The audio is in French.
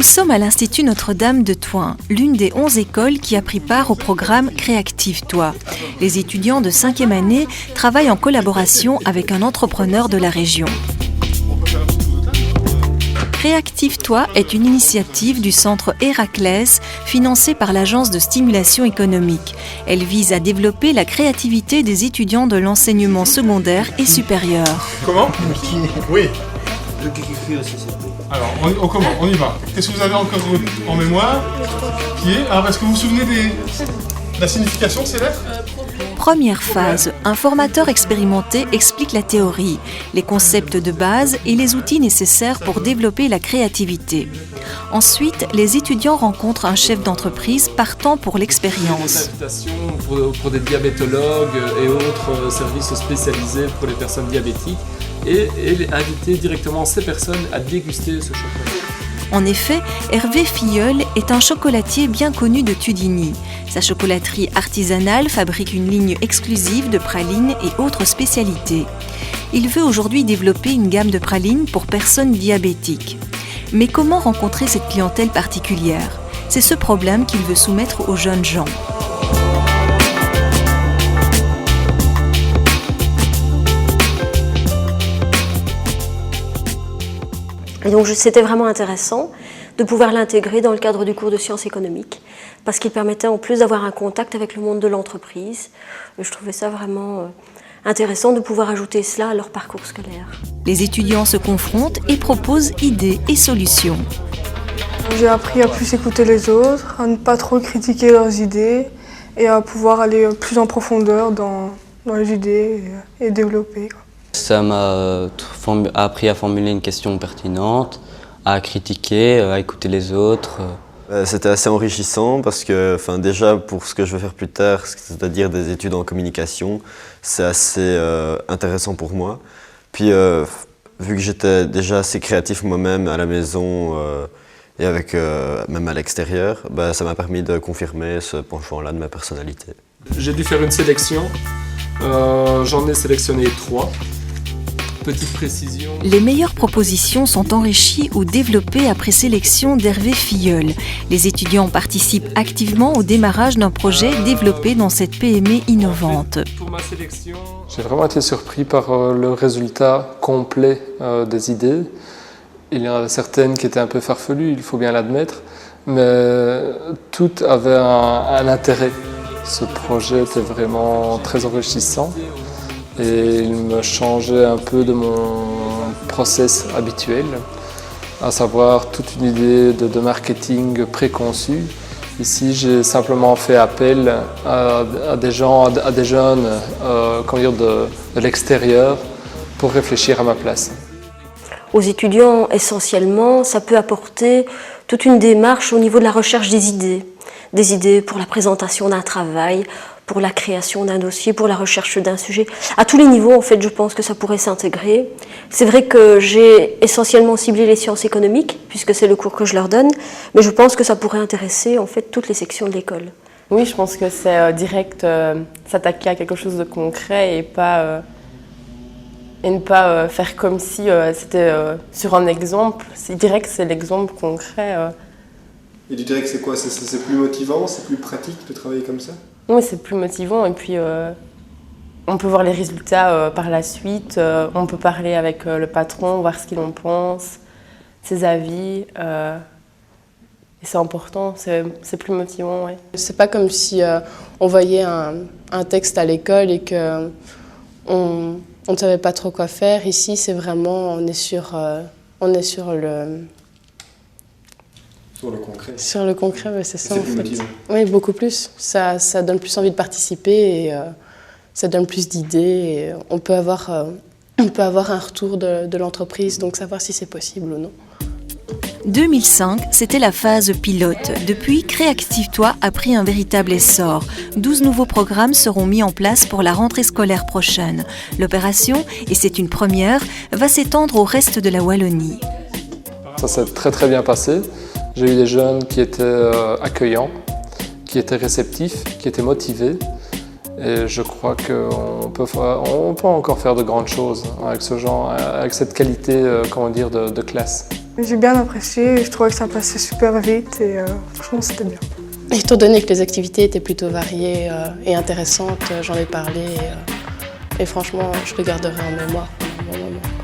sommes à l'Institut Notre-Dame de Thoin, l'une des 11 écoles qui a pris part au programme Créactive-toi. Les étudiants de 5e année travaillent en collaboration avec un entrepreneur de la région. Créactive-toi est une initiative du centre Héraclès, financée par l'Agence de stimulation économique. Elle vise à développer la créativité des étudiants de l'enseignement secondaire et supérieur. Comment ? Oui. Le kiki aussi, c'est tout. Alors, on y va. Qu'est-ce que vous avez encore en mémoire ? Alors, est-ce que vous vous souvenez de la signification de ces lettres ? Première phase, un formateur expérimenté explique la théorie, les concepts de base et les outils nécessaires pour développer la créativité. Ensuite, les étudiants rencontrent un chef d'entreprise partant pour l'expérience. Des invitations pour des diabétologues et autres services spécialisés pour les personnes diabétiques et inviter directement ces personnes à déguster ce chocolat. En effet, Hervé Filleul est un chocolatier bien connu de Tudigny. Sa chocolaterie artisanale fabrique une ligne exclusive de pralines et autres spécialités. Il veut aujourd'hui développer une gamme de pralines pour personnes diabétiques. Mais comment rencontrer cette clientèle particulière ? C'est ce problème qu'il veut soumettre aux jeunes gens. Et donc c'était vraiment intéressant de pouvoir l'intégrer dans le cadre du cours de sciences économiques, parce qu'il permettait en plus d'avoir un contact avec le monde de l'entreprise. Je trouvais ça vraiment intéressant de pouvoir ajouter cela à leur parcours scolaire. Les étudiants se confrontent et proposent idées et solutions. J'ai appris à plus écouter les autres, à ne pas trop critiquer leurs idées et à pouvoir aller plus en profondeur dans les idées et développer. Ça m'a appris à formuler une question pertinente, à critiquer, à écouter les autres. C'était assez enrichissant parce que déjà pour ce que je veux faire plus tard, c'est-à-dire des études en communication, c'est assez intéressant pour moi. Puis vu que j'étais déjà assez créatif moi-même à la maison et même à l'extérieur, ça m'a permis de confirmer ce penchant-là de ma personnalité. J'ai dû faire une sélection, j'en ai sélectionné 3. Petite précision. Les meilleures propositions sont enrichies ou développées après sélection d'Hervé Filleul. Les étudiants participent activement au démarrage d'un projet développé dans cette PME innovante. Pour ma sélection, j'ai vraiment été surpris par le résultat complet des idées. Il y en avait certaines qui étaient un peu farfelues, il faut bien l'admettre, mais toutes avaient un intérêt. Ce projet était vraiment très enrichissant. Et il me changeait un peu de mon process habituel, à savoir toute une idée de marketing préconçue. Ici, j'ai simplement fait appel à des gens, à des jeunes de l'extérieur pour réfléchir à ma place. Aux étudiants, essentiellement, ça peut apporter toute une démarche au niveau de la recherche des idées pour la présentation d'un travail, pour la création d'un dossier, pour la recherche d'un sujet. À tous les niveaux, en fait, je pense que ça pourrait s'intégrer. C'est vrai que j'ai essentiellement ciblé les sciences économiques, puisque c'est le cours que je leur donne, mais je pense que ça pourrait intéresser, en fait, toutes les sections de l'école. Oui, je pense que c'est direct s'attaquer à quelque chose de concret et ne pas faire comme si c'était sur un exemple. C'est direct, c'est l'exemple concret. Et tu dirais que c'est quoi ? C'est plus motivant, c'est plus pratique de travailler comme ça ? Oui, c'est plus motivant et puis on peut voir les résultats par la suite. On peut parler avec le patron, voir ce qu'il en pense, ses avis. Et c'est important, c'est plus motivant. Ouais. C'est pas comme si on voyait un texte à l'école et qu'on ne savait pas trop quoi faire. Ici, c'est vraiment, on est sur le... Sur le concret. Sur le concret, ouais, c'est ça en fait. Motivant. Oui, beaucoup plus. Ça donne plus envie de participer et ça donne plus d'idées. Et on peut avoir un retour de l'entreprise, donc savoir si c'est possible ou non. 2005, c'était la phase pilote. Depuis, Créactive-toi a pris un véritable essor. 12 nouveaux programmes seront mis en place pour la rentrée scolaire prochaine. L'opération, et c'est une première, va s'étendre au reste de la Wallonie. Ça s'est très très bien passé. J'ai eu des jeunes qui étaient accueillants, qui étaient réceptifs, qui étaient motivés. Et je crois qu'on peut encore faire de grandes choses avec ce genre, avec cette qualité, de classe. J'ai bien apprécié, je trouvais que ça passait super vite et franchement c'était bien. Étant donné que les activités étaient plutôt variées et intéressantes, j'en ai parlé et franchement je le garderai en mémoire pendant un bon moment.